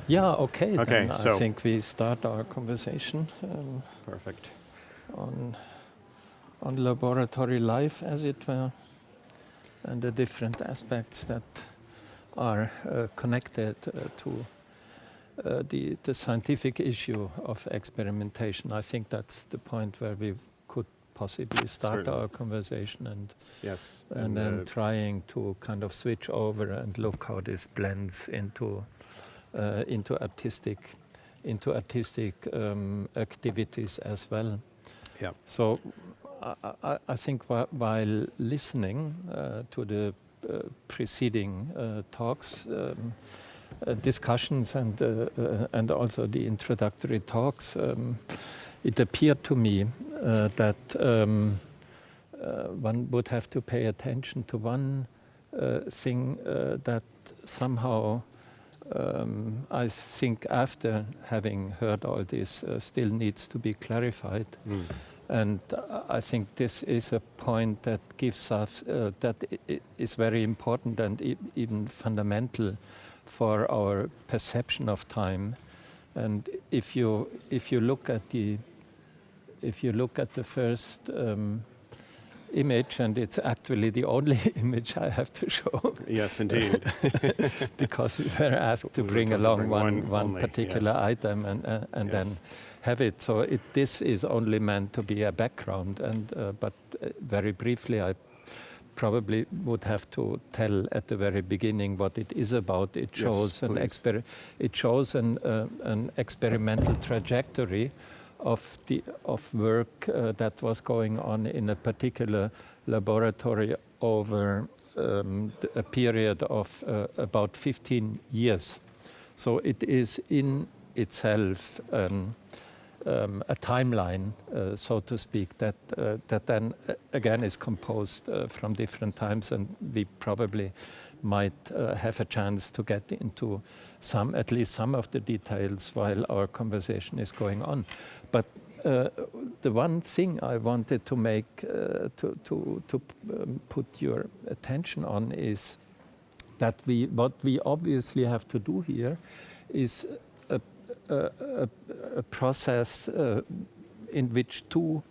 Yeah, okay. Okay, Then I think we start our conversation perfect. on laboratory life, as it were, and the different aspects that are connected to the scientific issue of experimentation. I think that's the point where we could possibly start our conversation, and then trying to kind of switch over and look how this blends into artistic activities as well. Yeah. So I think while listening to the preceding talks, discussions, and also the introductory talks, it appeared to me that one would have to pay attention to one thing that somehow I think after having heard all this still needs to be clarified. And I think this is a point that gives us, that is very important and even fundamental for our perception of time. And if you look at the first image, and it's actually the only image I have to show. Yes, indeed. Because we were asked to bring along one particular item and then have it. So this is only meant to be a background, but very briefly, I probably would have to tell at the very beginning what it is about. It shows an experimental trajectory of work that was going on in a particular laboratory over a period of about 15 years. So it is in itself a timeline, so to speak, that then again is composed from different times, and we probably might have a chance to get into at least some of the details while our conversation is going on. But the one thing I wanted to make to put your attention on is that what we obviously have to do here is a process in which two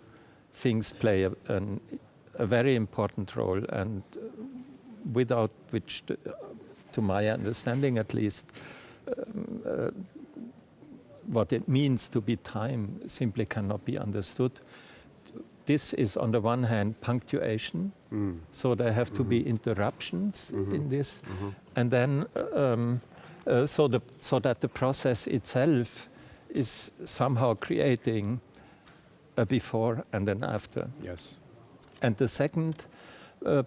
things play a very important role, and without which, to my understanding at least, what it means to be time simply cannot be understood. This is, on the one hand, punctuation, so there have to be interruptions in this, and then so that the process itself is somehow creating a before and an after. Yes. And the second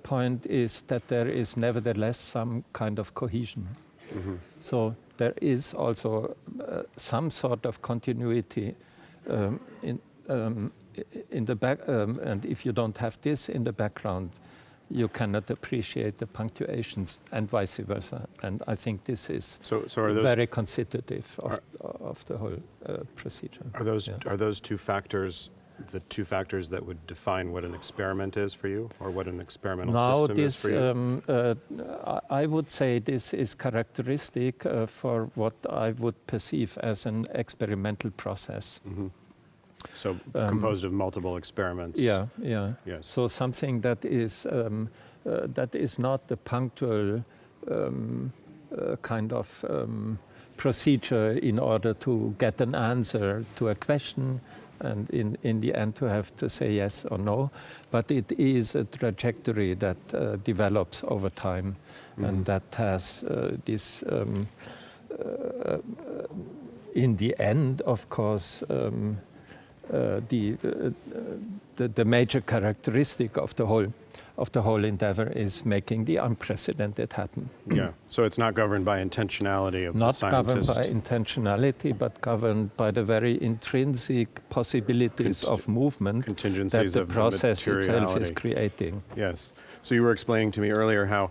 point is that there is nevertheless some kind of cohesion. So there is also some sort of continuity in the back, and if you don't have this in the background, you cannot appreciate the punctuations, and vice versa. And I think this is very constitutive of the whole procedure. Are those two factors the two factors that would define what an experiment is for you, or what an experimental system is for you? I would say this is characteristic for what I would perceive as an experimental process. Mm-hmm. So composed of multiple experiments. Yeah. Yes. So something that is not the punctual kind of procedure in order to get an answer to a question, and in the end to have to say yes or no, but it is a trajectory that develops over time, and that has this, in the end, of course, the major characteristic of the whole endeavor is making the unprecedented happen. Yeah. So it's not governed by intentionality of the scientist. Not governed by intentionality, but governed by the very intrinsic possibilities of movement that the process itself is creating. Yes. So you were explaining to me earlier how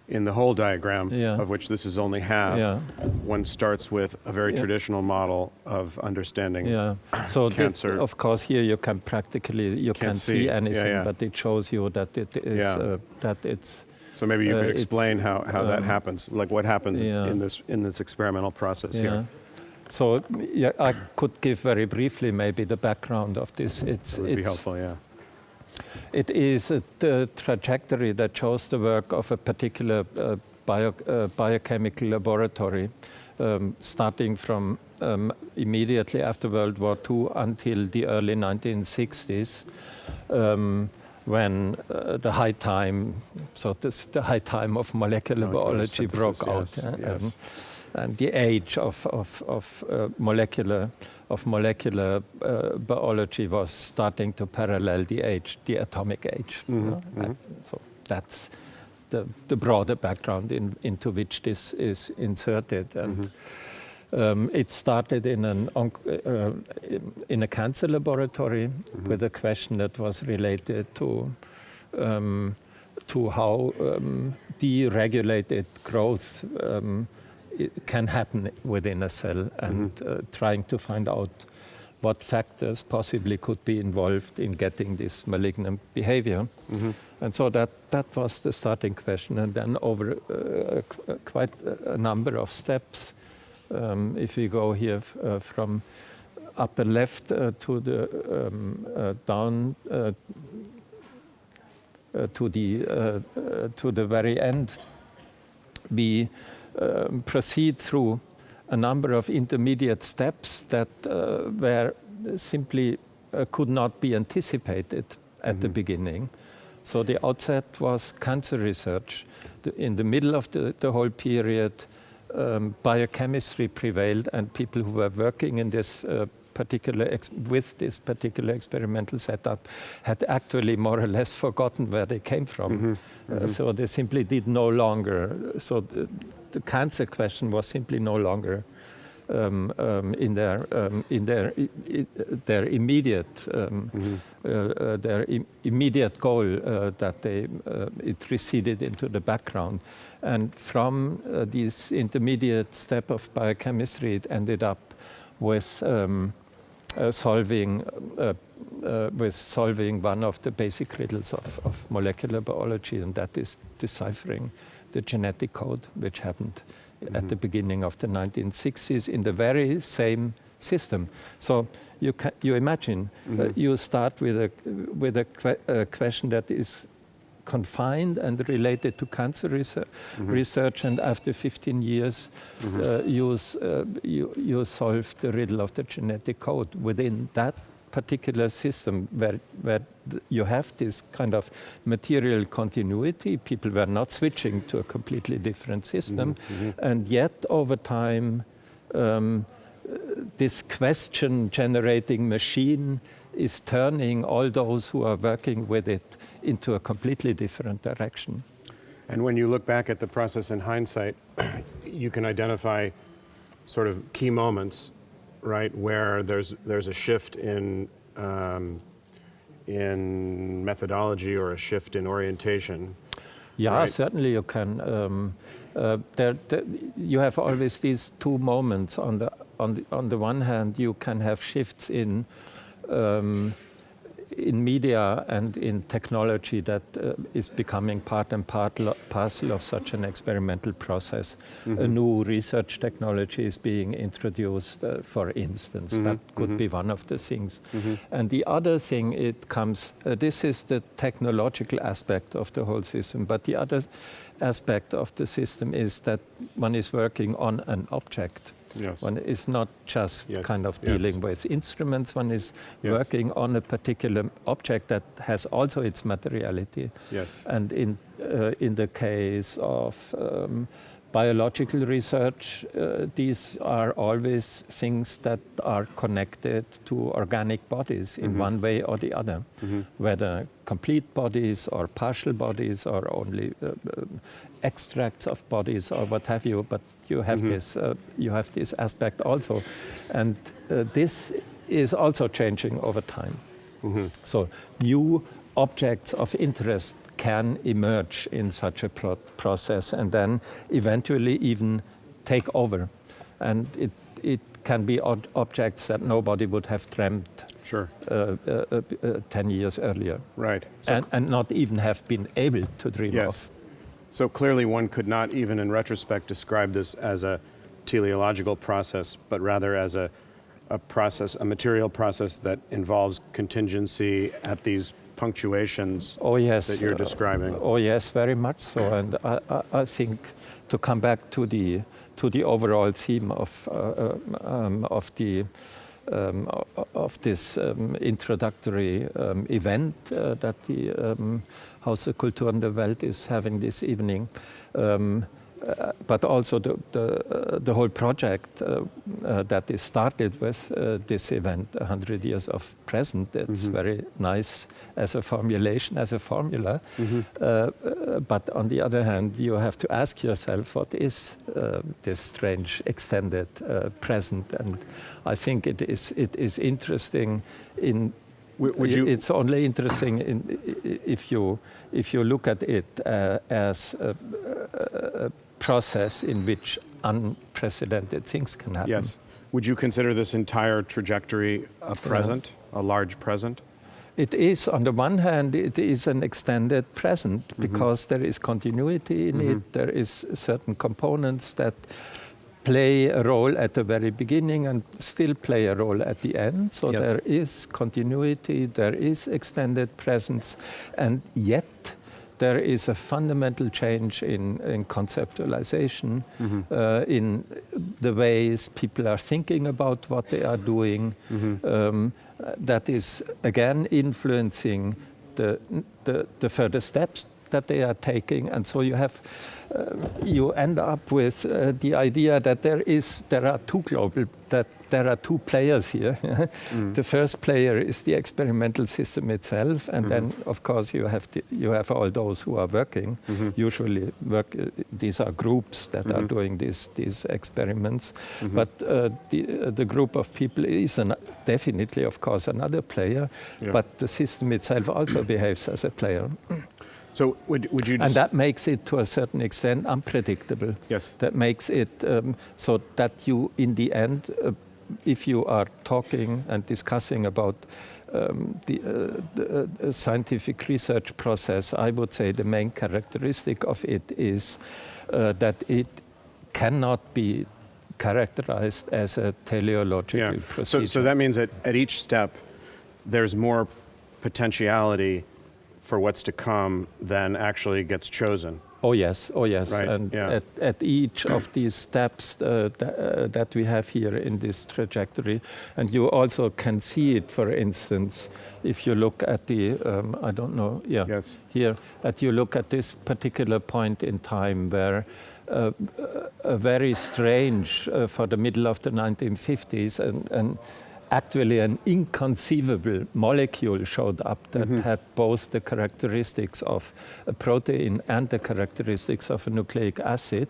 in the whole diagram, of which this is only half, one starts with a very traditional model of understanding so cancer. This, of course, here you can practically, can't see anything, but it shows you that it is, that it's... So maybe you could explain how that happens, like what happens in this experimental process here. So yeah, I could give very briefly maybe the background of this. That would be helpful, yeah. It is the trajectory that shows the work of a particular biochemical laboratory, starting from immediately after World War II until the early 1960s, when the high time, the high time of molecular biology broke out. Yes. And the age of molecular biology was starting to parallel the atomic age. So that's the broader background into which this is inserted. And it started in a cancer laboratory with a question that was related to how deregulated growth it can happen within a cell, and trying to find out what factors possibly could be involved in getting this malignant behavior. And so that was the starting question. And then over quite a number of steps, if we go here from upper left to the down to the very end, we proceed through a number of intermediate steps that were simply could not be anticipated at the beginning. So the outset was cancer research. In the middle of the whole period, biochemistry prevailed, and people who were working in this with this particular experimental setup had actually more or less forgotten where they came from. So they simply did no longer. So the cancer question was simply no longer in their immediate goal, that it receded into the background. And from this intermediate step of biochemistry, it ended up with solving one of the basic riddles of molecular biology, and that is deciphering the genetic code, which happened at the beginning of the 1960s in the very same system. So you imagine you start with a question that is confined and related to cancer research, and after 15 years, you solve the riddle of the genetic code within that particular system, where you have this kind of material continuity. People were not switching to a completely different system, and yet over time, this question-generating machine is turning all those who are working with it into a completely different direction. And when you look back at the process in hindsight, you can identify sort of key moments, right, where there's a shift in methodology or a shift in orientation. Yeah, right? Certainly you can. You have always these two moments. On the one hand, you can have shifts in media and in technology that is becoming part and parcel of such an experimental process. A new research technology is being introduced, for instance. That could be one of the things. And the other thing, this is the technological aspect of the whole system, but the other aspect of the system is that one is working on an object. Yes. One is not just kind of dealing with instruments, one is working on a particular object that has also its materiality. Yes. And in the case of biological research, these are always things that are connected to organic bodies in one way or the other, whether complete bodies or partial bodies or only extracts of bodies or what have you. But you have this aspect also, and this is also changing over time. So new objects of interest can emerge in such a process, and then eventually even take over. And it can be objects that nobody would have dreamt 10 years earlier, right? So and not even have been able to dream of. So clearly one could not even in retrospect describe this as a teleological process, but rather as a process, a material process that involves contingency at these punctuations that you're describing. Oh yes, very much so. And I think to come back to the overall theme of this introductory event that the Haus der Kulturen der Welt is having this evening. But also the whole project that is started with this event, 100 years of present, it's very nice as a formulation, as a formula. But on the other hand, you have to ask yourself, what is this strange extended present? And I think it is interesting in it's only interesting if you look at it as a process in which unprecedented things can happen. Yes. Would you consider this entire trajectory a present, a large present? It is, on the one hand, it is an extended present because there is continuity in it. There is certain components that play a role at the very beginning and still play a role at the end. So there is continuity, there is extended presence, and yet there is a fundamental change in conceptualization, in the ways people are thinking about what they are doing, that is again influencing the further steps that they are taking. And so you end up with the idea that there are two players here. The first player is the experimental system itself, and then of course you have all those who are working. Usually these are groups that are doing these experiments, but the group of people is definitely, of course, another player, but the system itself also behaves as a player. So would you and that makes it, to a certain extent, unpredictable. Yes. That makes it so that you, in the end, if you are talking and discussing about the scientific research process, I would say the main characteristic of it is that it cannot be characterized as a teleological procedure. So that means that at each step, there's more potentiality for what's to come than actually gets chosen. Oh yes, right. And at each of these steps that we have here in this trajectory, and you also can see it, for instance, if you look at the, I don't know, here, that you look at this particular point in time where a very strange, for the middle of the 1950s, and actually an inconceivable molecule showed up that had both the characteristics of a protein and the characteristics of a nucleic acid.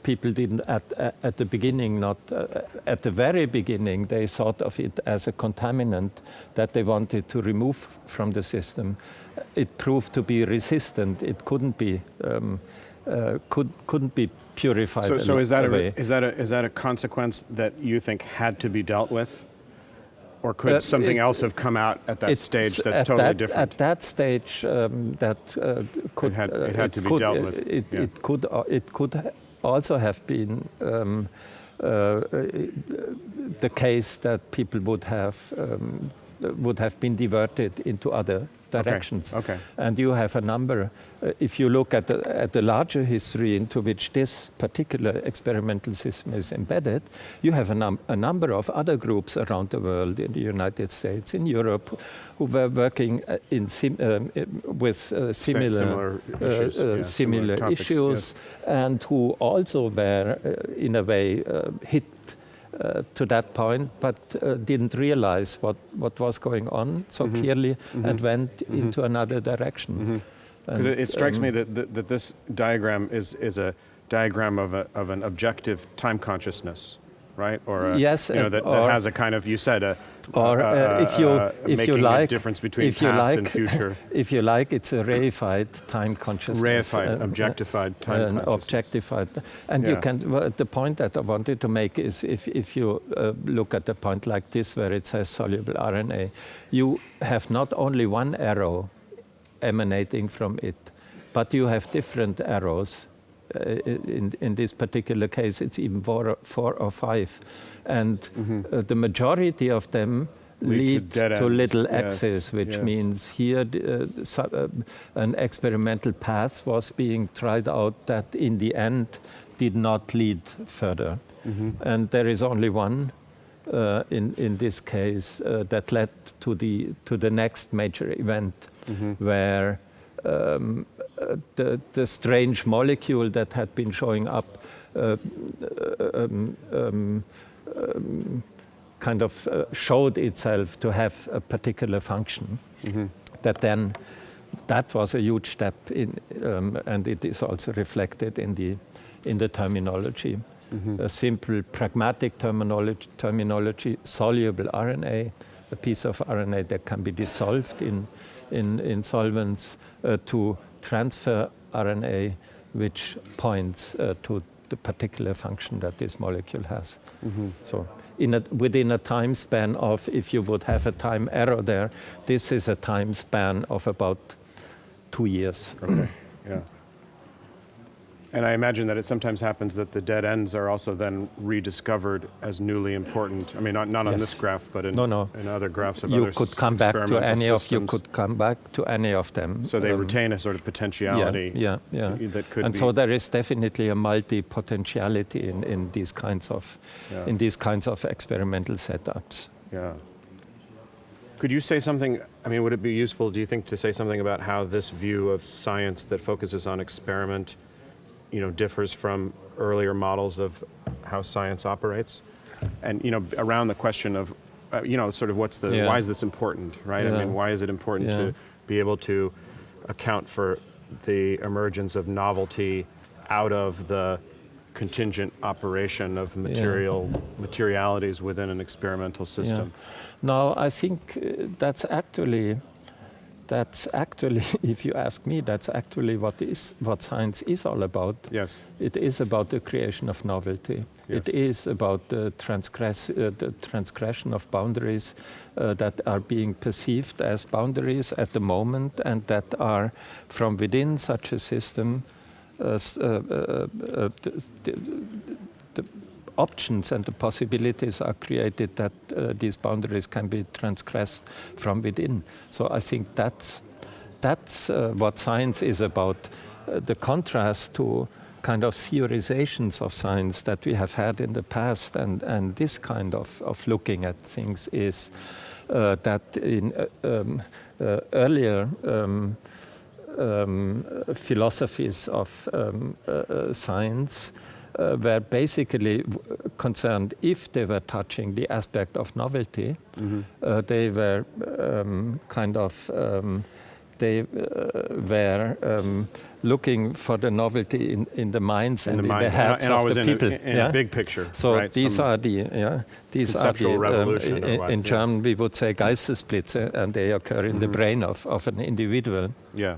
People didn't, at the beginning, at the very beginning, they thought of it as a contaminant that they wanted to remove from the system. It proved to be resistant. It couldn't be purified. So is that a consequence that you think had to be dealt with? Or could something else have come out at that stage that's totally different? At that stage, it had to be dealt with. It could also have been the case that people would have been diverted into other directions. Okay. And you have a number. If you look at the larger history into which this particular experimental system is embedded, you have a number of other groups around the world, in the United States, in Europe, who were working with similar issues, and who also were, in a way, hit to that point, but didn't realize what was going on so clearly and went into another direction. Because it strikes me that this diagram is a diagram of an objective time consciousness, right? Or that has a kind of, you said, if you like, a difference between past and future. If you like, it's a reified time consciousness. Reified, objectified time consciousness. Objectified. And you can, the point that I wanted to make is if you look at a point like this where it says soluble RNA, you have not only one arrow emanating from it, but you have different arrows in this particular case, it's even 4 or 5. And the majority of them lead to little axes, which means here an experimental path was being tried out that in the end did not lead further. And there is only one in this case that led to the next major event where the strange molecule that had been showing up kind of showed itself to have a particular function. That was a huge step in, and it is also reflected in the terminology. A simple pragmatic terminology, soluble RNA, a piece of RNA that can be dissolved in solvents, to transfer RNA, which points to the particular function that this molecule has. So within a time span of, if you would have a time error there, this is a time span of about 2 years. Okay. Yeah. And I imagine that it sometimes happens that the dead ends are also then rediscovered as newly important. I mean, not on this graph, but in other graphs of other You could come back to any systems. You could come back to any of them. So they retain a sort of potentiality. That could and be. So there is definitely a multi-potentiality in these kinds of experimental setups. Yeah. Could you say something? I mean, would it be useful, do you think, to say something about how this view of science that focuses on experiment, differs from earlier models of how science operates, and around the question of, sort of why is this important, right? I mean, why is it important to be able to account for the emergence of novelty out of the contingent operation of materialities within an experimental system? No, I think that's actually, if you ask me, that's actually what science is all about. Yes. It is about the creation of novelty. Yes. It is about the transgression of boundaries that are being perceived as boundaries at the moment, and that are from within such a system. The options and the possibilities are created that these boundaries can be transgressed from within. So I think that's what science is about. The contrast to kind of theorizations of science that we have had in the past, and this kind of looking at things is that in earlier philosophies of science were basically concerned, if they were touching the aspect of novelty, they were looking for the novelty in the minds and in the heads of the people. In a big picture. So right? these are the revolution. In German we would say Geistesblitze, and they occur in the brain of an individual. Yeah.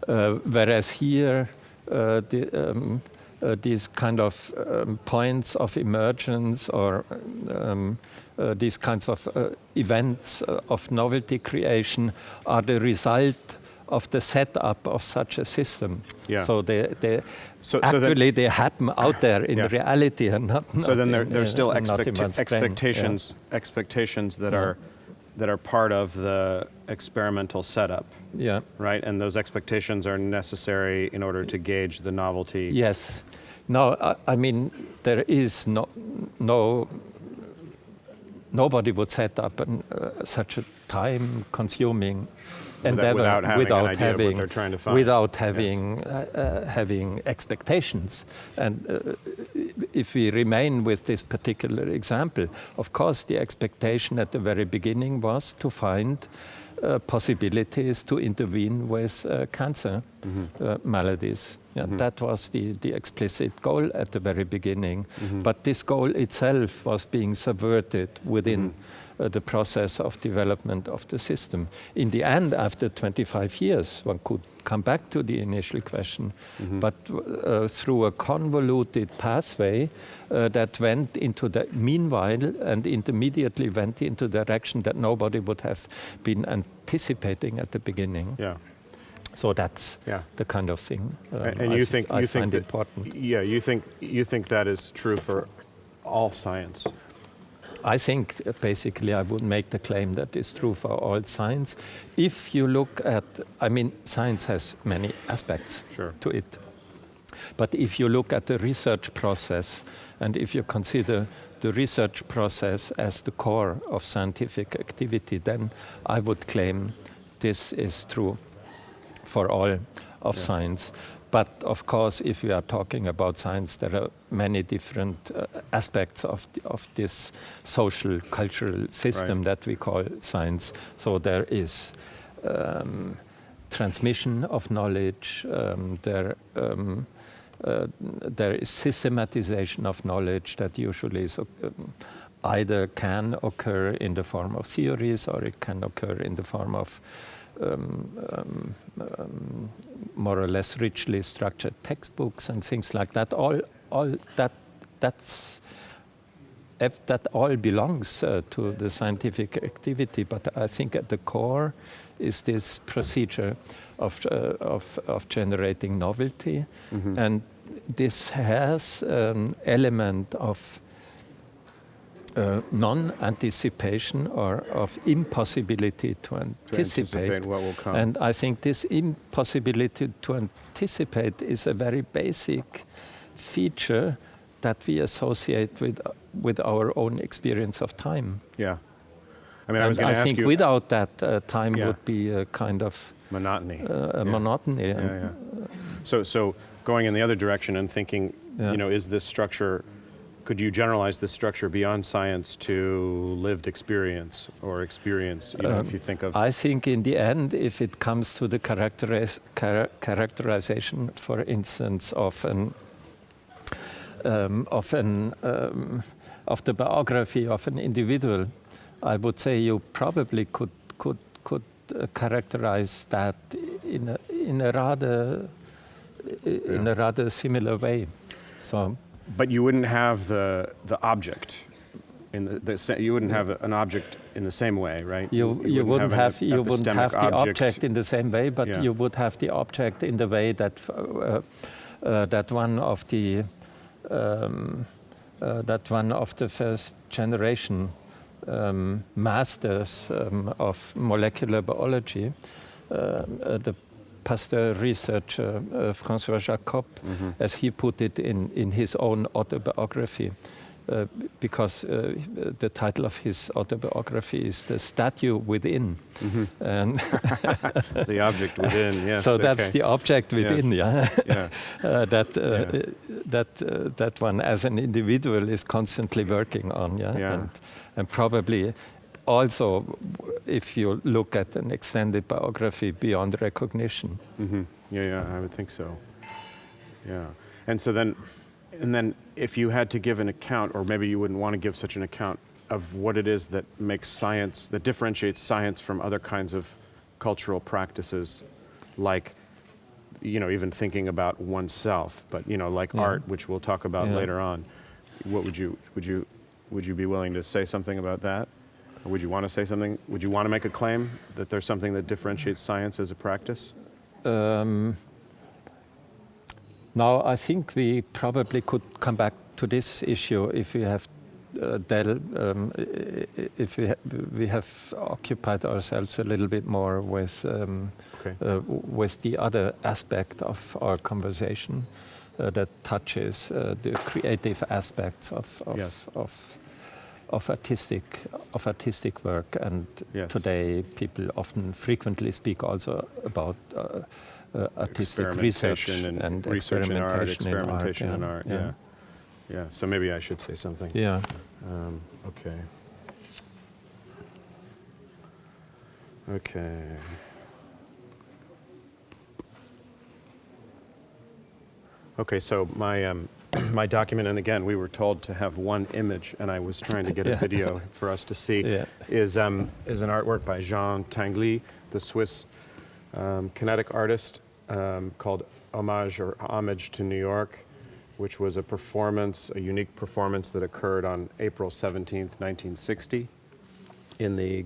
Whereas here these kind of points of emergence, or these kinds of events of novelty creation, are the result of the setup of such a system. Yeah. So they happen out there in reality, and not. So then there's still expectations that are part of the experimental setup. Yeah. Right, and those expectations are necessary in order to gauge the novelty. Yes. No, I mean, there is nobody would set up such a time-consuming endeavor without having expectations. And if we remain with this particular example, of course, the expectation at the very beginning was to find possibilities to intervene with cancer maladies. That was the explicit goal at the very beginning. But this goal itself was being subverted within the process of development of the system. In the end, after 25 years, one could come back to the initial question, but through a convoluted pathway that went into the meanwhile and intermediately went into the direction that nobody would have been anticipating at the beginning. Yeah. So that's the kind of thing and you think find that, important. Yeah, you think that is true for all science? I think basically I would make the claim that it's true for all science. If you look at, I mean, science has many aspects to it. But if you look at the research process, and if you consider the research process as the core of scientific activity, then I would claim this is true for all of science. But of course, if we are talking about science, there are many different aspects of this social, cultural system that we call science. So there is transmission of knowledge, there is systematization of knowledge that usually either can occur in the form of theories, or it can occur in the form of more or less richly structured textbooks and things like that. That all belongs to the scientific activity, but I think at the core is this procedure of generating novelty, and this has an element of non-anticipation or of impossibility to anticipate what will come. And I think this impossibility to anticipate is a very basic feature that we associate with our own experience of time. Yeah. I mean, I was going to ask you... I think without that, time would be a kind of... monotony. Monotony. So going in the other direction and thinking, is this structure... Could you generalize this structure beyond science to lived experience or experience, if you think of... I think in the end, if it comes to the characterization, for instance, of the biography of an individual, I would say you probably could characterize that in a rather similar way. So. But you wouldn't have the object you wouldn't have an object in the same way, right? You wouldn't have the object in the same way, but you would have the object in the way that that one of the first generation masters of molecular biology, the Pasteur researcher François Jacob, as he put it in his own autobiography, because the title of his autobiography is The Statue Within. And the object within, yes. So that's the object within, that one as an individual is constantly working on, and probably also, if you look at an extended biography beyond recognition. I would think so. Yeah, and then if you had to give an account, or maybe you wouldn't want to give such an account of what it is that makes science, that differentiates science from other kinds of cultural practices, like, even thinking about oneself, but like art, which we'll talk about later on. What would you be willing to say something about that? Or would you want to say something? Would you want to make a claim that there's something that differentiates science as a practice? Now, I think we probably could come back to this issue if we have if we have occupied ourselves a little bit more with the other aspect of our conversation that touches the creative aspects of artistic work, and today people often frequently speak also about artistic research and experimentation in art. Yeah. So maybe I should say something. Yeah. Okay. Okay. So my document, and again, we were told to have one image, and I was trying to get a video for us to see, is an artwork by Jean Tinguely, the Swiss kinetic artist, called Homage to New York, which was a unique performance that occurred on April 17th, 1960, in the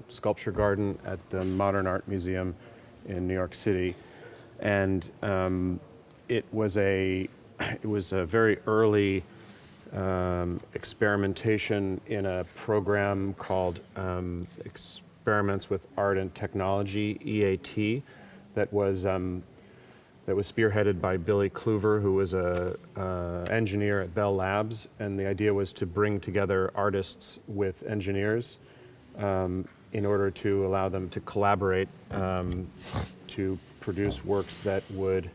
sculpture garden at the Modern Art Museum in New York City, and it was a very early experimentation in a program called Experiments with Art and Technology, EAT, that was spearheaded by Billy Kluver, who was a engineer at Bell Labs, and the idea was to bring together artists with engineers in order to allow them to collaborate to produce works that would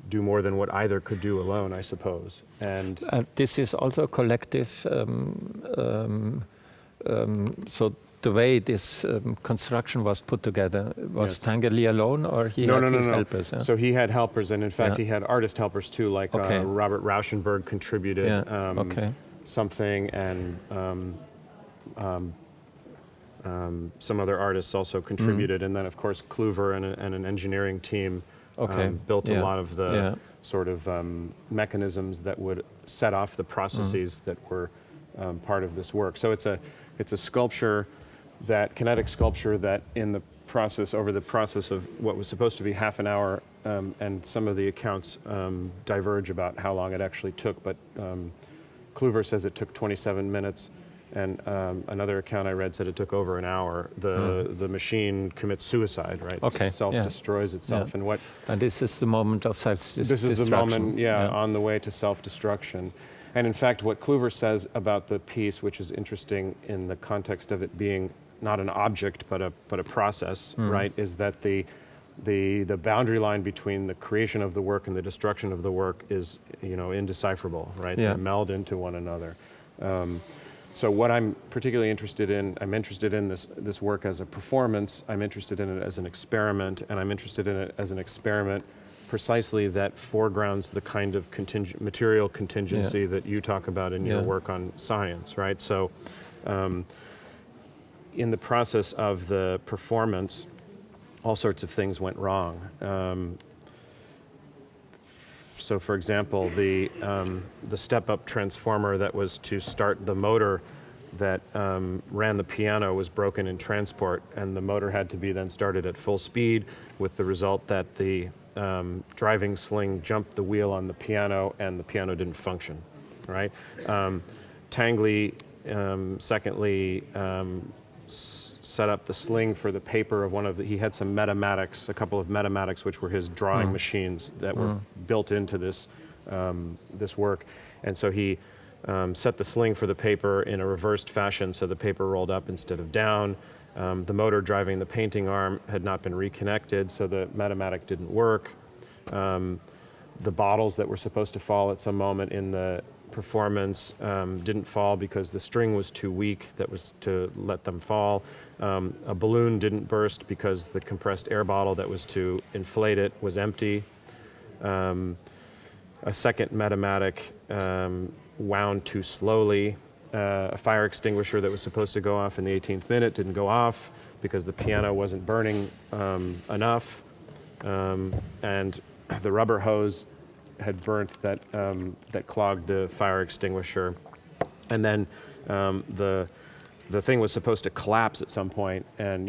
do more than what either could do alone, I suppose. And this is also collective. So the way this construction was put together, was Tanguy alone, or he had his helpers? Yeah? So he had helpers, and in fact he had artist helpers too, like Robert Rauschenberg contributed something, and some other artists also contributed, and then of course Kluver and an engineering team built a lot of the sort of mechanisms that would set off the processes that were part of this work. So it's a sculpture, that kinetic sculpture, that over the process of what was supposed to be half an hour, and some of the accounts diverge about how long it actually took, but Kluver says it took 27 minutes, and another account I read said it took over an hour. The machine commits suicide, right? Self-destroys itself. And this is the moment of self-destruction. This is the moment, on the way to self-destruction. And in fact, what Kluver says about the piece, which is interesting in the context of it being not an object but a process, right, is that the boundary line between the creation of the work and the destruction of the work is, indecipherable, right? They meld into one another. So what I'm particularly interested in, I'm interested in this work as a performance, I'm interested in it as an experiment, and I'm interested in it as an experiment precisely that foregrounds the kind of material contingency that you talk about in your work on science, right? So in the process of the performance, all sorts of things went wrong. So for example, the step-up transformer that was to start the motor that ran the piano was broken in transport, and the motor had to be then started at full speed, with the result that the driving sling jumped the wheel on the piano and the piano didn't function, right? Tanguy, secondly, set up the sling for the paper of he had some metamatics, a couple of metamatics, which were his drawing machines that were built into this work. And so he set the sling for the paper in a reversed fashion, so the paper rolled up instead of down. The motor driving the painting arm had not been reconnected, so the metamatic didn't work. The bottles that were supposed to fall at some moment in the performance didn't fall because the string was too weak that was to let them fall. A balloon didn't burst because the compressed air bottle that was to inflate it was empty. A second metamatic wound too slowly. A fire extinguisher that was supposed to go off in the 18th minute didn't go off because the piano wasn't burning enough. And the rubber hose had burnt that clogged the fire extinguisher. And then the thing was supposed to collapse at some point and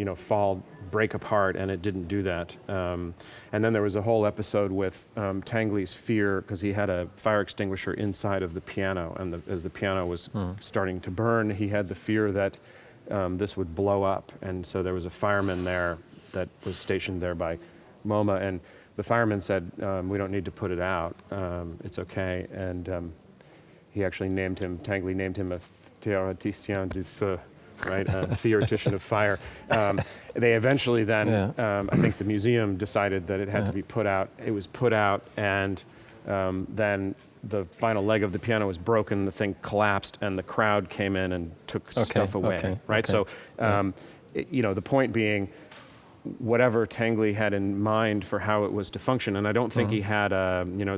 break apart, and it didn't do that. And then there was a whole episode with Tanguy's fear, because he had a fire extinguisher inside of the piano, and as the piano was starting to burn, he had the fear that this would blow up. And so there was a fireman there that was stationed there by MoMA, and the fireman said, we don't need to put it out, it's okay. And he actually Tanguy named him a théoricien du feu, right, a theoretician of fire. They eventually then, I think the museum decided that it had to be put out. It was put out, and then the final leg of the piano was broken, the thing collapsed, and the crowd came in and took stuff away, right? So, the point being, whatever Tanguy had in mind for how it was to function, and I don't think he had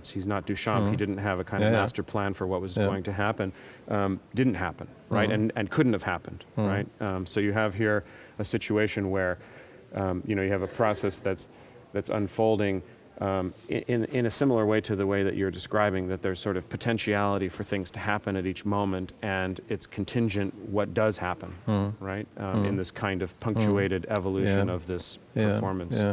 he's not Duchamp, he didn't have a kind of master plan for what was going to happen, didn't happen, right, and couldn't have happened, right? So you have here a situation where, you have a process that's unfolding in a similar way to the way that you're describing, that there's sort of potentiality for things to happen at each moment, and it's contingent what does happen, right, in this kind of punctuated evolution of this performance.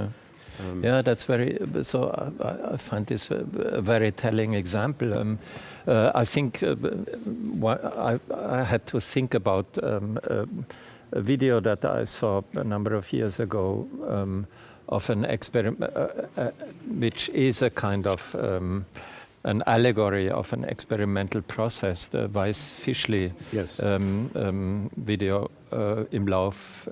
Yeah, that's very. So I find this a very telling example. I think I had to think about a video that I saw a number of years ago of an experiment, which is a kind of an allegory of an experimental process, the Weiss-Fischli video, Im Lauf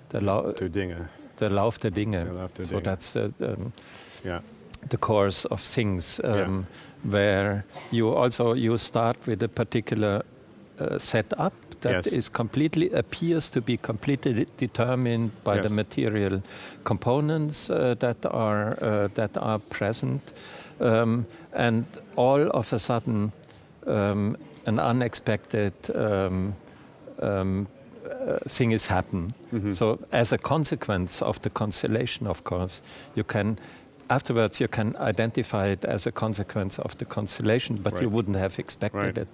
der Dinge. Der Lauf der Dinge. So that's the course of things, where you start with a particular setup that appears to be completely determined by the material components that are present, and all of a sudden an unexpected thing is happening. So as a consequence of the constellation, of course, afterwards you can identify it as a consequence of the constellation, but you wouldn't have expected it.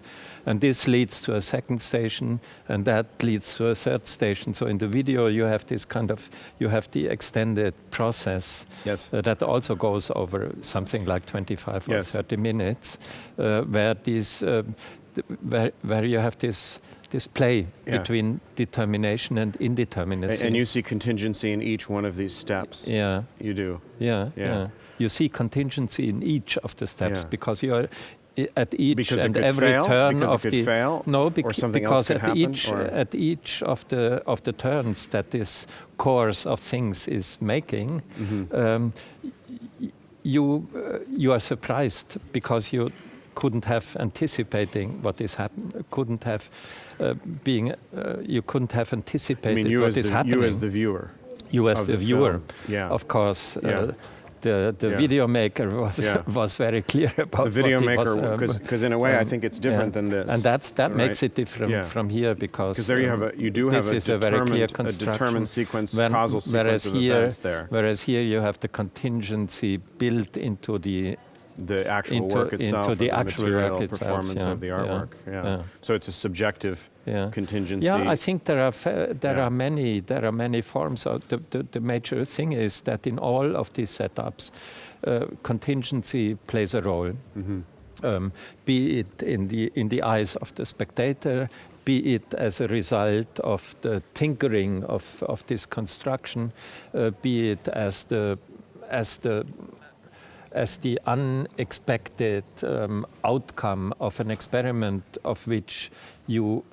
And this leads to a second station, and that leads to a third station. So in the video you have the extended process that also goes over something like 25 or 30 minutes, where you have this play between determination and indeterminacy. And you see contingency in each one of these steps. Yeah. You do. Yeah. You see contingency in each of the steps because you are at each because and every turn of the fail, or something because else could happen, at each of the turns that this course of things is making, you are surprised because you couldn't have anticipating what is happening. You couldn't have anticipated what is happening. You as the viewer. You as the viewer. Of course. The video maker was very clear about the video maker, because in a way I think it's different than this, and that makes it different from here, because there you do have a very clear determined sequence, causal sequence of events there. Whereas here you have the contingency built into the actual work itself, into the actual material performance of the artwork. So it's a subjective contingency. Yeah, I think there are many forms. The major thing is that in all of these setups, contingency plays a role. Be it in the eyes of the spectator, be it as a result of the tinkering of this construction, be it as the unexpected outcome of an experiment of which you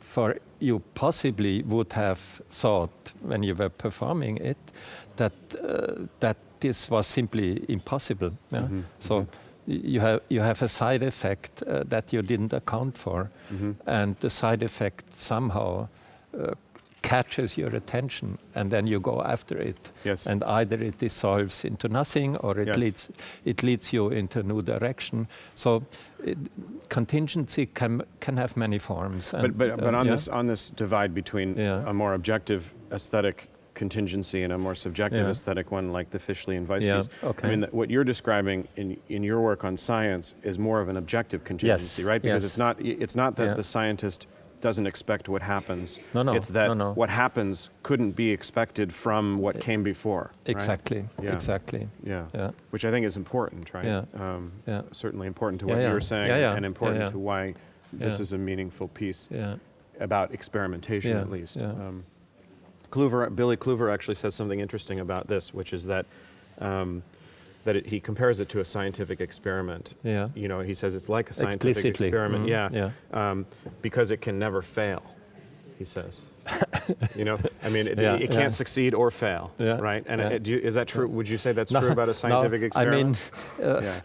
possibly would have thought when you were performing it that this was simply impossible. So you have a side effect that you didn't account for, and the side effect somehow catches your attention, and then you go after it. And either it dissolves into nothing, or it leads you into a new direction. So contingency can have many forms. And, but on this divide between a more objective aesthetic contingency and a more subjective aesthetic one, like the Fischli and Weiss piece. I mean, what you're describing in your work on science is more of an objective contingency, right? Because it's not that the scientist doesn't expect what happens. It's that what happens couldn't be expected from what came before. Exactly. Right? Exactly. Which I think is important, right? Certainly important to what you're saying, and important to why this is a meaningful piece about experimentation, at least. Billy Kluver actually says something interesting about this, which is that he compares it to a scientific experiment. You know, he says it's like a scientific experiment. Because it can never fail, he says. You know, I mean, it can't succeed or fail, right? And is that true? Would you say that's true about a scientific experiment? I mean,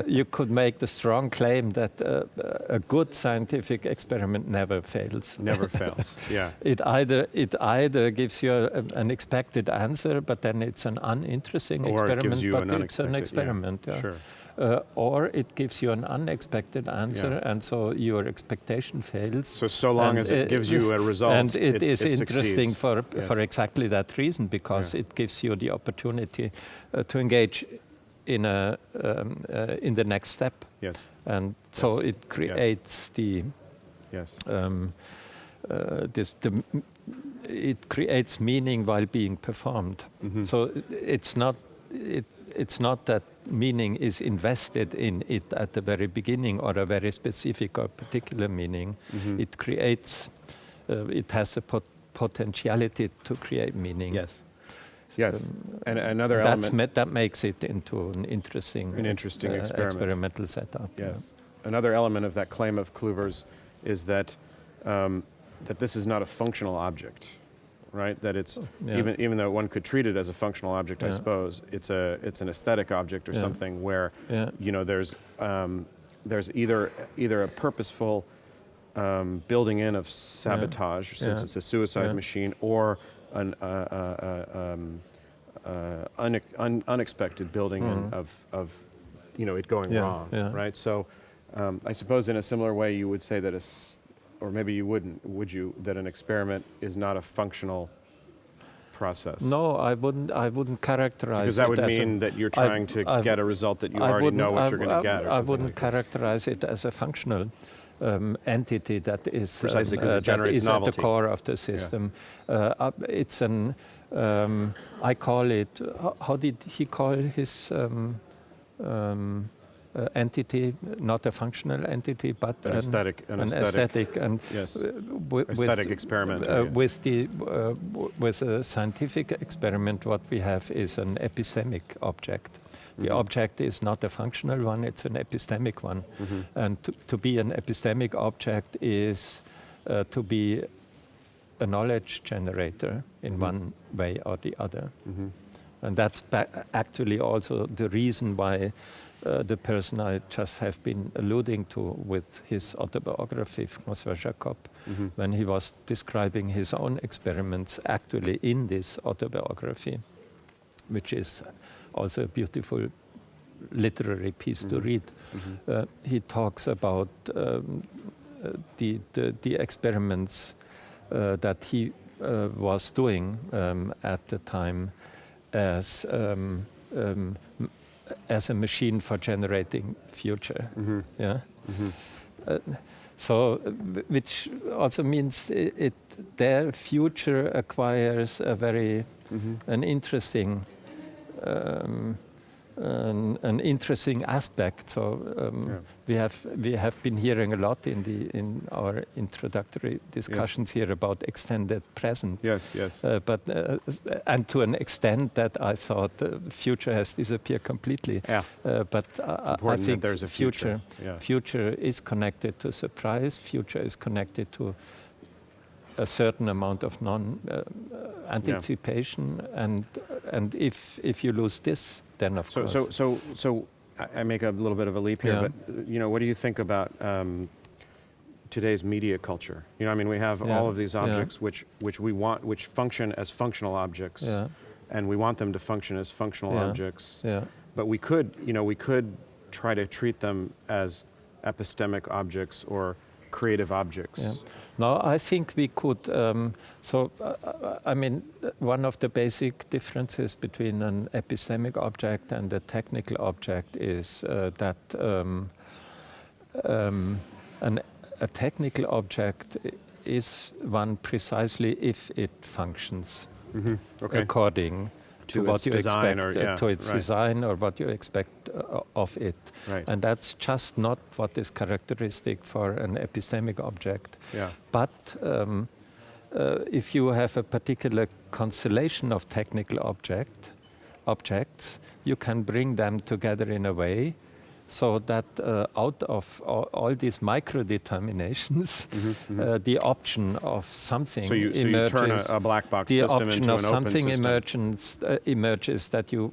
you could make the strong claim that a good scientific experiment never fails. Never fails. It either gives you an expected answer, but then it's an uninteresting experiment, but it's an experiment. Sure. Or it gives you an unexpected answer, and so your expectation fails. So long as it gives you a result, and it is interesting succeeds. for exactly that reason, because it gives you the opportunity to engage in the next step. And so it creates it creates meaning while being performed. So it's not. it's not that meaning is invested in it at the very beginning or a very specific or particular meaning. It creates, it has a potentiality to create meaning. Yes. Yes, and another element that makes it into an interesting experimental setup. Yes, another element of that claim of Kluver's is that that this is not a functional object, right? That it's even though one could treat it as a functional object, I suppose it's an aesthetic object or something where you know there's either a purposeful building in of sabotage since it's a suicide machine, or an unexpected building in of you know it going wrong, right? So I suppose in a similar way you would say that or maybe you wouldn't, would you, that an experiment is not a functional process? No, I wouldn't characterize it. Because that would mean that you're trying to get a result that you already know what you're going to get. Or I wouldn't characterize it as a functional entity that is precisely because it generates novelty. At the core of the system. It's an, I call it, how did he call his entity, not a functional entity, but an aesthetic and aesthetic experiment. With a scientific experiment, what we have is an epistemic object. The object is not a functional one, it's an epistemic one. And to be an epistemic object is to be a knowledge generator in one way or the other. And that's actually also the reason why the person I just have been alluding to with his autobiography, François Jacob, when he was describing his own experiments actually in this autobiography, which is also a beautiful literary piece to read. He talks about the experiments that he was doing at the time as a machine for generating future. So, which also means their future acquires a very an interesting aspect. So we have been hearing a lot in our introductory discussions here about extended present. Yes. But and to an extent that I thought the future has disappeared completely. But I think there's a future. Future is connected to surprise. Future is connected to a certain amount of anticipation, and if you lose this, then of course. So I make a little bit of a leap here, but you know, what do you think about today's media culture? You know, I mean, we have all of these objects which function as functional objects, and we want them to function as functional objects. But we could try to treat them as epistemic objects or creative objects. No, I think we could. I mean, one of the basic differences between an epistemic object and a technical object is that a technical object is one precisely if it functions according to what you expect, to its design or what you expect of it. And that's just not what is characteristic for an epistemic object. But if you have a particular constellation of technical objects, you can bring them together in a way so that out of all these micro-determinations, the option of something emerges. So you turn a black box system into an open system. The option of something emerges that you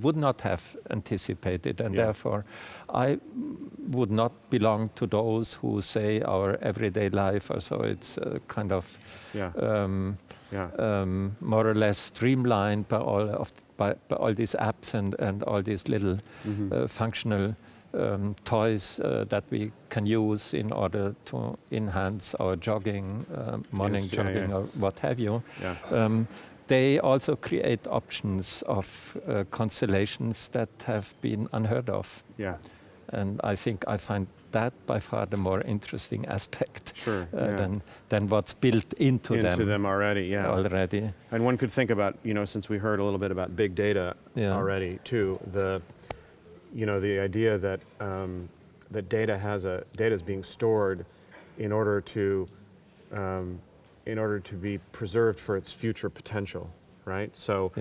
would not have anticipated, and therefore I would not belong to those who say our everyday life, or so it's kind of more or less streamlined by all these apps and all these little functional toys that we can use in order to enhance our jogging, morning jogging, or what have you. They also create options of constellations that have been unheard of. And I think I find that by far the more interesting aspect sure, than what's built into them already. Yeah, already. And one could think about, since we heard a little bit about big data already too, the idea that that data is being stored in order to be preserved for its future potential, right? So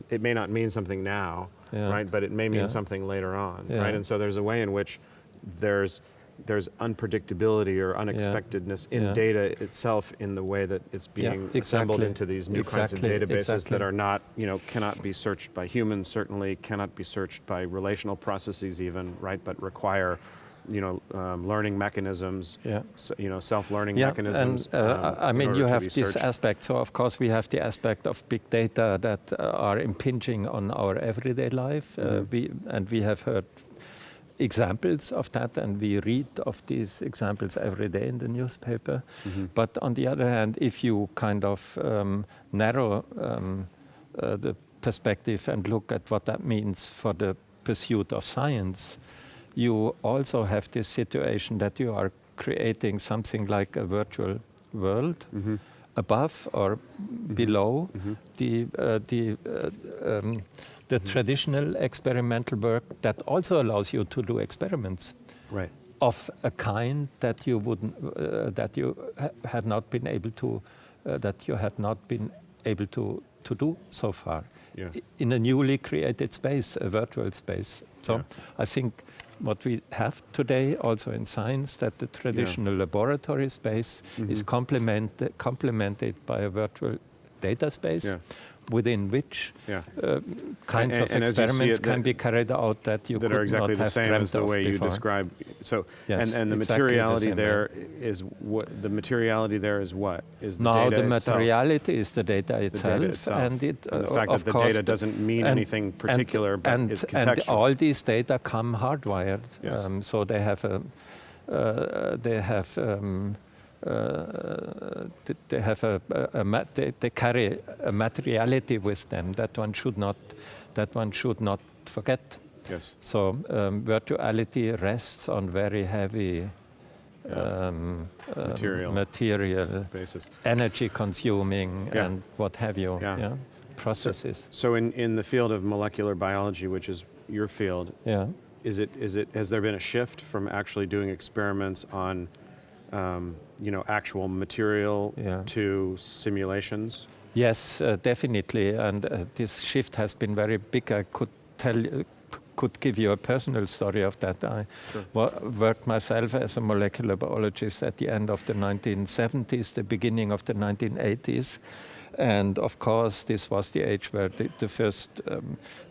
it may not mean something now, right? But it may mean something later on, right? And so there's a way in which there's unpredictability or unexpectedness in data itself in the way that it's being assembled into these new kinds of databases that are not, cannot be searched by humans, certainly cannot be searched by relational processes even, right? But require learning mechanisms, self-learning mechanisms. I mean, you have this aspect. So, of course, we have the aspect of big data that are impinging on our everyday life. We have heard examples of that, and we read of these examples every day in the newspaper. But on the other hand, if you kind of narrow the perspective and look at what that means for the pursuit of science, you also have this situation that you are creating something like a virtual world above or below the traditional experimental work that also allows you to do experiments of a kind that you wouldn't, had not been able to, to do so far in a newly created space, a virtual space. So I think what we have today also in science, that the traditional laboratory space is complemented by a virtual data space within which kinds of experiments can be carried out that you could are exactly not have the same dreamt as the of way you before. describe. So Yes, and the exactly materiality the there is what? The materiality there is what? Is the Now data the itself? materiality is the data itself, And it the fact that the data doesn't mean anything particular, but is contextual. And all these data come hardwired, so they have they carry a materiality with them that one should not forget. Yes. So virtuality rests on very heavy material basis, energy consuming and what have you processes. So in the field of molecular biology, which is your field, has there been a shift from actually doing experiments on actual material to simulations? Yes, definitely, and this shift has been very big. I could give you a personal story of that. I worked myself as a molecular biologist at the end of the 1970s, the beginning of the 1980s. And of course, this was the age where the first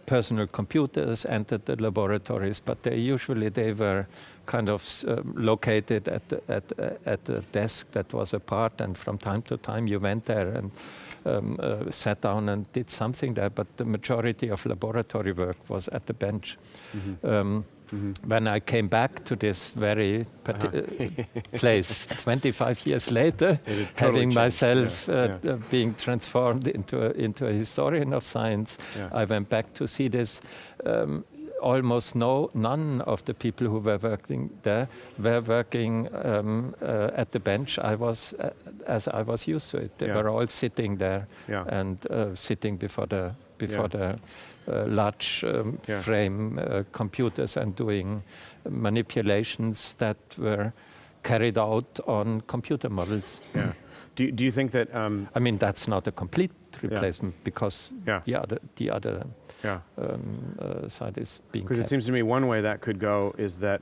personal computers entered the laboratories, but they were kind of located at a desk that was apart, and from time to time you went there and sat down and did something there, but the majority of laboratory work was at the bench. When I came back to this very place 25 years later, having myself being transformed into a historian of science, I went back to see this. Almost none of the people who were working there were working at the bench. As I was used to it. They were all sitting there and sitting before the large frame computers and doing manipulations that were carried out on computer models. Yeah. Do you think that? I mean, that's not a complete replacement because the other side is being. Because it seems to me one way that could go is that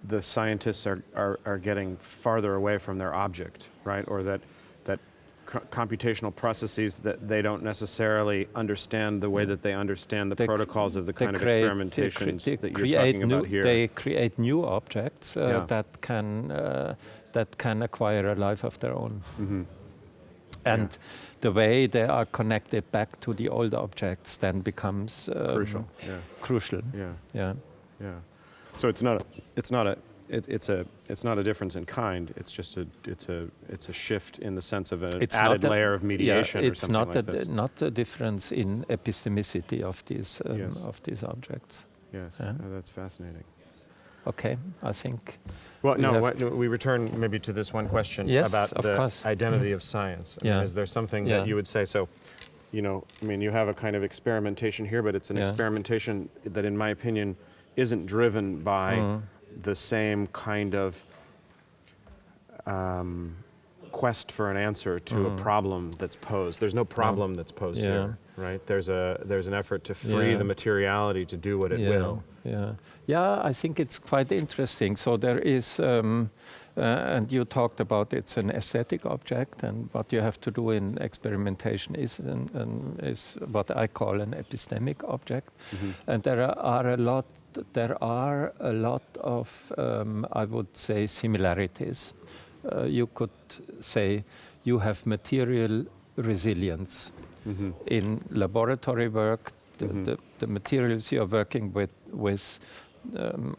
the scientists are getting farther away from their object, right? Or that computational processes that they don't necessarily understand the way that they understand the protocols of the kind of experimentations that you're talking about here. They create new objects that can acquire a life of their own. And the way they are connected back to the old objects then becomes crucial. Yeah. So it's not a difference in kind. It's just a shift in the sense of an added layer of mediation. It's or something like this. not a difference in epistemicity of these objects. Yes, that's fascinating. Okay, I think. Well, no, we return maybe to this one question about the identity of science. I mean, is there something that you would say, so, you know, I mean, you have a kind of experimentation here, but it's an experimentation that, in my opinion, isn't driven by the same kind of quest for an answer to a problem that's posed. There's no problem that's posed here, right? There's an effort to free the materiality to do what it will. Yeah, I think it's quite interesting. So there is, and you talked about it's an aesthetic object, and what you have to do in experimentation is what I call an epistemic object. And there are a lot of I would say similarities. You could say you have material resilience. In laboratory work, the materials you're working with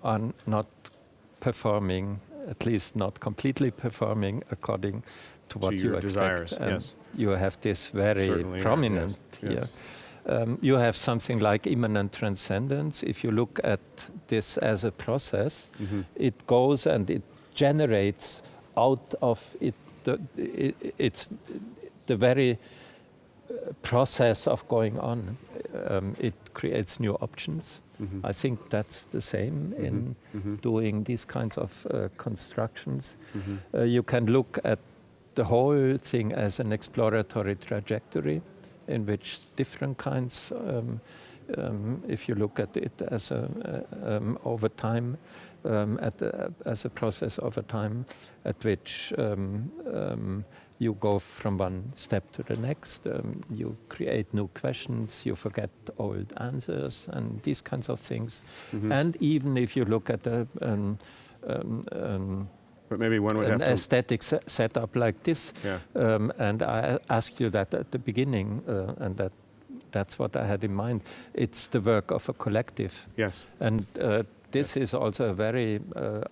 are not performing, at least not completely performing according to what you expect. Desires, and you have this very prominent here. You have something like immanent transcendence. If you look at this as a process, it goes and it generates out of it, it's the very process of going on. It creates new options. I think that's the same in doing these kinds of constructions. You can look at the whole thing as an exploratory trajectory in which different kinds, if you look at it as over time, as a process over time, at which you go from one step to the next, you create new questions, you forget old answers, and these kinds of things. And even if you look at but maybe one would an have aesthetic setup like this, and I asked you that at the beginning, and that's what I had in mind. It's the work of a collective. Yes. And this is also a very,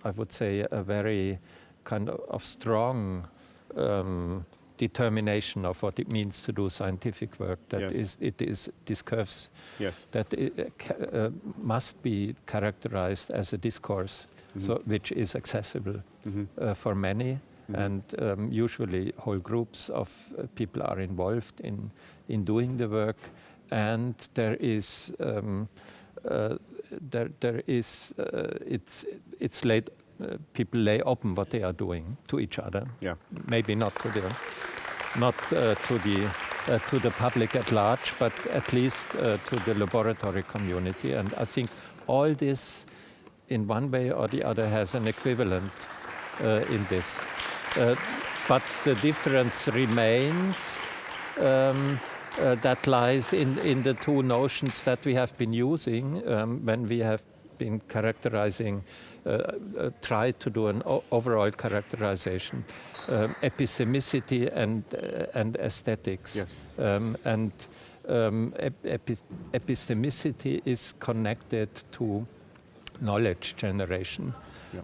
I would say, a very kind of strong determination of what it means to do scientific work. That is discourse. That it must be characterized as a discourse, so which is accessible for many. And usually whole groups of people are involved in doing the work. And there is it's laid. People lay open what they are doing to each other. Maybe not to the public at large, but at least to the laboratory community. And I think all this, in one way or the other, has an equivalent in this. But the difference remains. That lies in the two notions that we have been using when we have been characterizing, try to do an overall characterization, epistemicity and aesthetics. Epistemicity is connected to knowledge generation.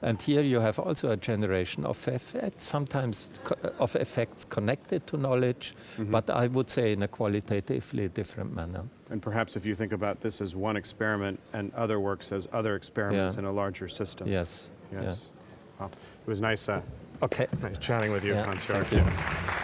And here you have also a generation of effects, sometimes of effects connected to knowledge, but I would say in a qualitatively different manner. And perhaps if you think about this as one experiment and other works as other experiments in a larger system. Yes. Well, it was nice, nice chatting with you, Hans-Jörg. Thank you.